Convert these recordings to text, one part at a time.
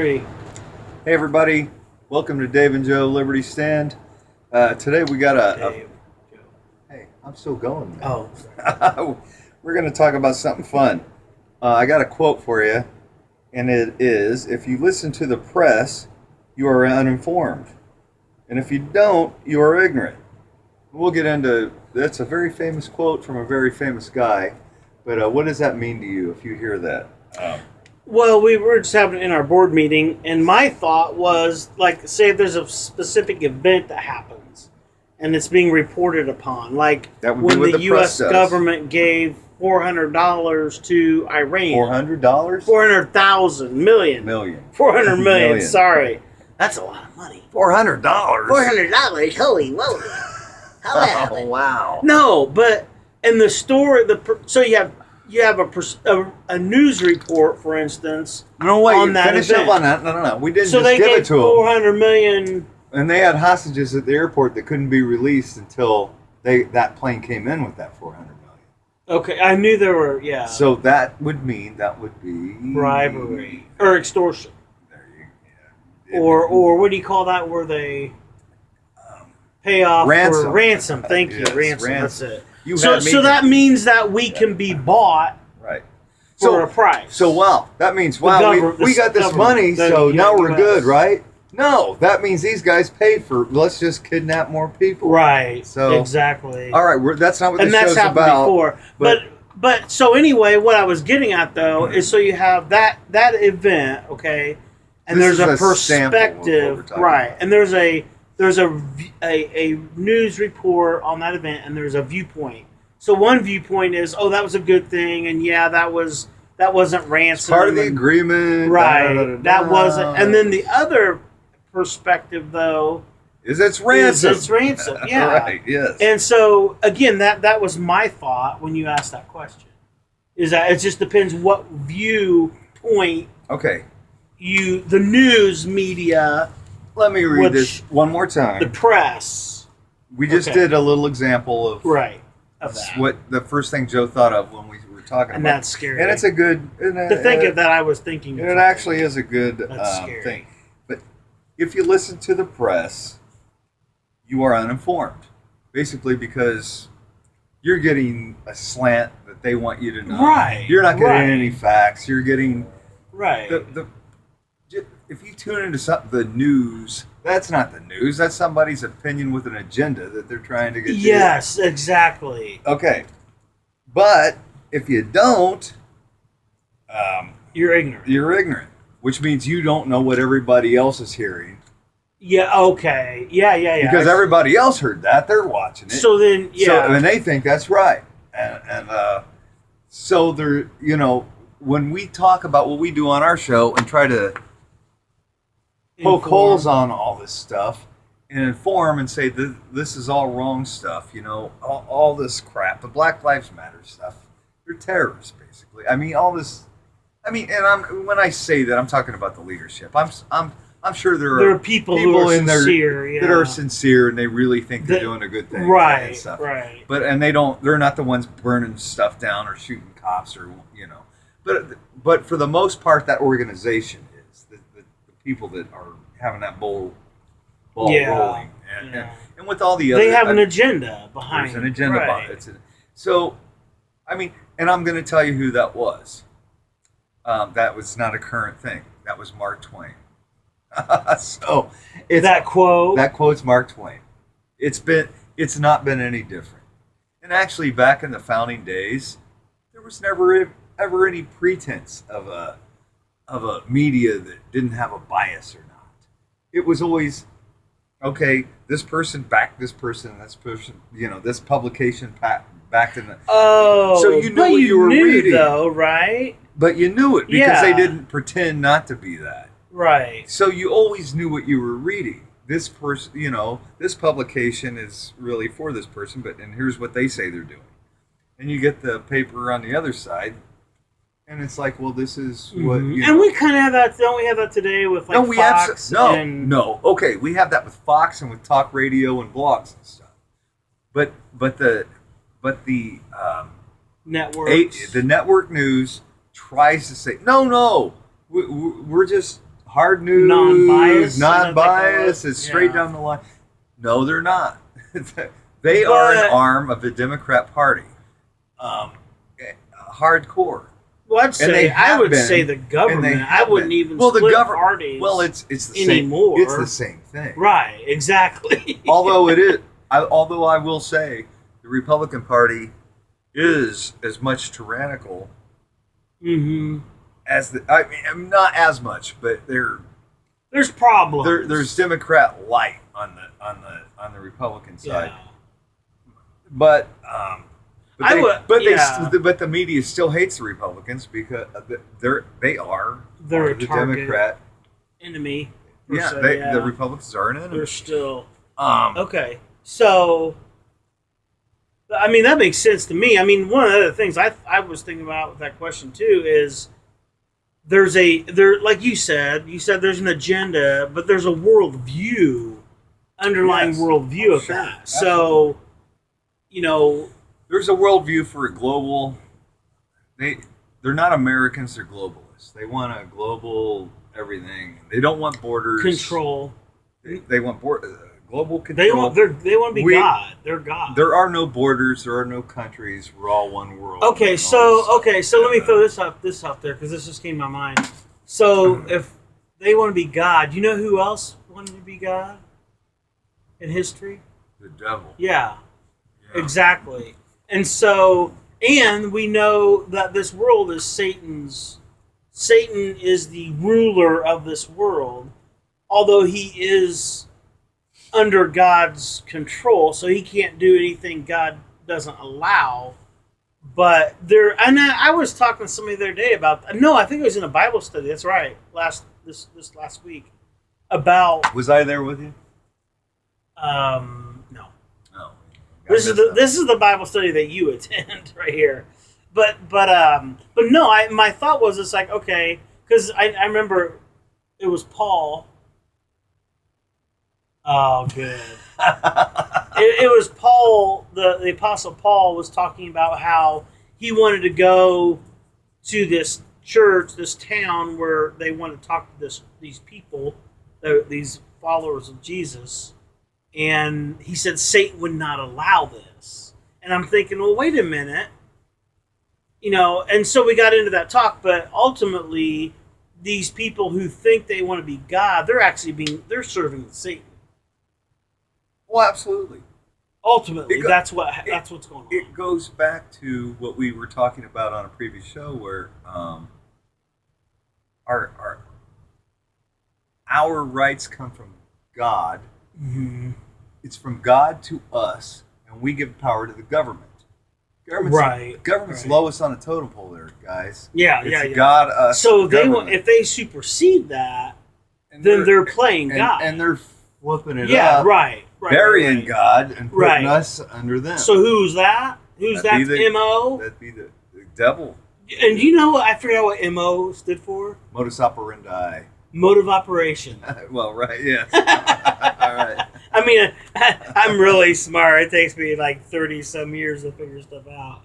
Hey everybody, welcome to Dave and Joe Liberty Stand. Today we got Dave. Hey, I'm still going, man. Oh. We're going to talk about something fun. I got a quote for you, and it is, if you listen to the press, you are uninformed. And if you don't, you are ignorant. We'll get into, that's a very famous quote from a very famous guy, but what does that mean to you if you hear that? Well, we were just having it in our board meeting, and my thought was, like, say if there's a specific event that happens, and it's being reported upon, like That would be when what the the U.S. press does. government gave $400 to Iran. $400? 400,000 million. Million. 400 million, Million. Sorry. That's a lot of money. $400? $400, holy moly. How that Oh, happened? wow. No, but in the story, so you have a news report, for instance. No, wait, on that finish event. up on that. No. We didn't So just they give gave it to them. 400 million. And they had hostages at the airport that couldn't be released until that plane came in with that 400 million. Okay, I knew there were, yeah. So that would mean that would be Bribery or extortion, There you go. or what do you call that? Where they pay off ransom. for ransom? Thank you, Yes, ransom. ransom. That's it. You So had me that to- means that we can be bought right. for a price. So wow, that means we got this government, money, the so now we're US. good, right? No, that means these guys paid for. Let's just kidnap more people. Right. So exactly. All right, that's not what And this that's show's happened about. before. But so anyway, what I was getting at though is so you have that event, okay, and This there's is a a sample of what we're perspective, talking right? about. And there's a news report on that event, and there's a viewpoint. So one viewpoint is, oh, that was a good thing, and yeah, that wasn't ransom. Part of the and- agreement, right? da-da-da-da-da. That wasn't. And then the other perspective though it's ransom. it's ransom, yeah. Right. Yes. And so again, that was my thought when you asked that question. Is that it just depends what viewpoint Okay. the news media, Let me read Which- this one more time. the press, We just okay. did a little example of right, of that. what the first thing Joe thought of when we were talking And about. that's scary. And it's a good. to think of that, I was thinking. And it actually is a good That's scary. thing. But if you listen to the press, you are uninformed. Basically, because you're getting a slant that they want you to know. Right, You're not getting right. any facts. You're getting right. if you tune into the news, that's not the news. That's somebody's opinion with an agenda that they're trying to get. Yes, exactly. Okay, but if you don't, You're ignorant. you're ignorant, which means you don't know what everybody else is hearing. Yeah. Okay. Yeah. Because everybody else heard that, they're watching it. So then, yeah. And they think that's right, and so they're when we talk about what we do on our show and try to poke holes on all this stuff and inform and say this is all wrong stuff, all this crap, the Black Lives Matter stuff, they're terrorists basically. I mean, all this. I mean, and when I say that, I'm talking about the leadership. I'm sure there are people who are in there sincere, that are sincere and they really think they're doing a good thing, right? And stuff. Right. But they're not the ones burning stuff down or shooting cops or But for the most part, that organization is the people that are having that ball rolling, and with all the other, they have an agenda behind. There's an agenda right. behind it. So, I mean, and I'm going to tell you who that was. That was not a current thing. That was Mark Twain. So That quote's Mark Twain. It's not been any different. And actually, back in the founding days, there was never ever any pretense of a media that didn't have a bias or not. It was always, okay, this person backed this person, and this person, this publication backed in the. Oh, so you knew what you were reading, though, right? But you knew it because they Yeah. didn't pretend not to be that. Right. So you always knew what you were reading. This person, this publication is really for this person, and here's what they say they're doing. And you get the paper on the other side, and it's like, well, this is what. And we kind of have that. Don't we have that today with Fox? No. Okay, we have that with Fox and with talk radio and blogs and stuff. But the networks. the network news tries to say no. We're just hard news, non-biased. Non-biased. It's straight down the line. No, they're not. They are an arm of the Democrat Party. Hardcore. Well, I would say the government. I wouldn't even split parties. Well, it's the anymore. Same. It's the same thing. Right. Exactly. Although it is. Although I will say, the Republican Party is as much tyrannical. As I mean, not as much, but there's problems. There's Democrat light on the Republican side. Yeah. But but the media still hates the Republicans because they're a Democrat enemy. The Republicans are an enemy. They're still okay. So, I mean, that makes sense to me. I mean, one of the other things I was thinking about with that question too is like you said there's an agenda, but there's a worldview, underlying worldview of that. Absolutely. So, there's a worldview for a global. They're not Americans; they're globalists. They want a global everything. They don't want borders. Control. They want global control. They want to be God. They're God. There are no borders. There are no countries. We're all one world. Okay, so let me throw this up there because this just came to my mind. So if they want to be God, you know who else wanted to be God in history? The devil. Yeah. Exactly. And so, and we know that this world is Satan's. Satan is the ruler of this world, although he is under God's control, so he can't do anything God doesn't allow. But and I was talking to somebody the other day about. No, I think it was in a Bible study. That's right. This last week about. Was I there with you? No. Oh. This is the Bible study that you attend right here, but no. My thought was it's like okay because I remember it was Paul. Oh, good. it was Paul, the Apostle Paul was talking about how he wanted to go to this church, this town where they wanted to talk to these people, these followers of Jesus. And he said Satan would not allow this. And I'm thinking, well, wait a minute. And so we got into that talk, but ultimately, these people who think they want to be God, they're serving Satan. Well, absolutely. Ultimately, that's what's going on. It goes back to what we were talking about on a previous show, where our rights come from God. Mm-hmm. It's from God to us, and we give power to the government. Government's lowest on the totem pole, there, guys. Yeah. God, us. So if they supersede that, then they're playing God, and they're flipping it up. Yeah, right. Burying God and putting us under them. So who's that? That'd be MO? That'd be the devil. And you know what? I forgot what MO stood for. Modus operandi. Mode of operation. Well, right, yes. All right. I mean, I'm really smart. It takes me like 30-some years to figure stuff out.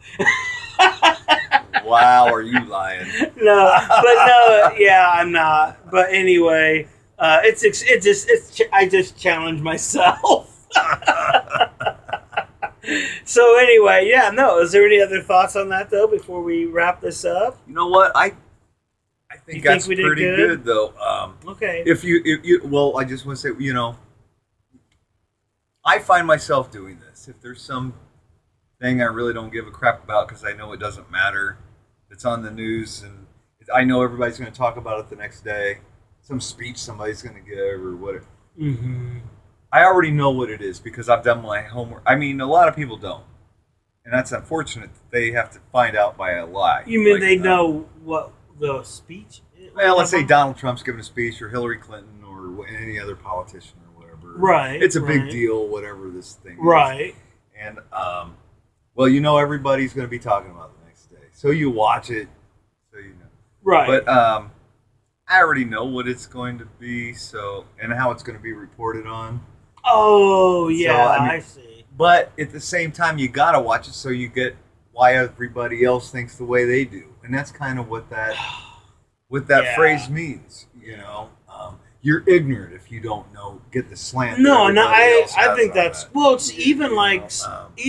Wow, are you lying? No, yeah, I'm not. But anyway, I just challenge myself. So anyway, yeah, no. Is there any other thoughts on that though before we wrap this up? You know what? I think that's pretty good though. Okay. If you well, I just want to say, I find myself doing this. If there's some thing I really don't give a crap about because I know it doesn't matter, it's on the news and I know everybody's going to talk about it the next day. Some speech somebody's going to give or whatever. Mm-hmm. I already know what it is because I've done my homework. I mean, a lot of people don't. And that's unfortunate that they have to find out by a lie. You mean they know what the speech is? Well, let's say Donald Trump's giving a speech or Hillary Clinton or any other politician or whatever. Right. It's a big deal, whatever this thing is. Right. And, everybody's going to be talking about it the next day. So you watch it, so you know. Right. But I already know what it's going to be, and how it's going to be reported on. Oh, yeah, so, I see. But at the same time, you got to watch it so you get why everybody else thinks the way they do. And that's kind of what that phrase means, you're ignorant if you don't know, get the slant. No, I I think that's that. well. It's even like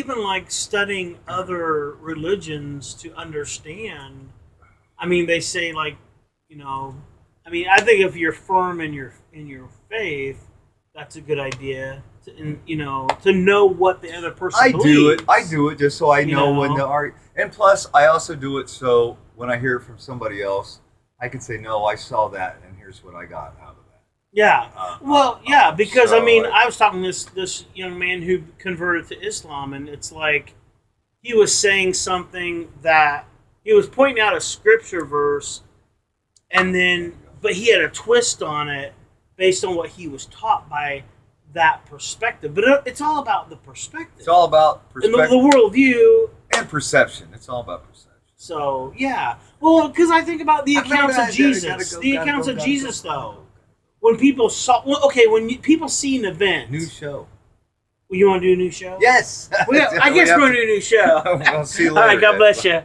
know, like studying other religions to understand. I mean, they say like, I mean, I think if you're firm in your faith, that's a good idea. To know what the other person believes. I do it just so I know when the art. And plus, I also do it so when I hear it from somebody else, I can say, no, I saw that, and here's what I got out of that. Yeah. Because I mean, I was talking to this young man who converted to Islam, and it's like he was saying something that he was pointing out a scripture verse, and then but he had a twist on it based on what he was taught by that perspective. But it's all about the perspective. It's all about perspective. And the worldview. And perception. It's all about perception. So, yeah. Well, because I think about the accounts of Jesus. The accounts of Jesus, though. When people saw... when people see an event... New show. Well, you want to do a new show? Yes. I guess we're going to do a new show. We'll see you later. All right, God bless you.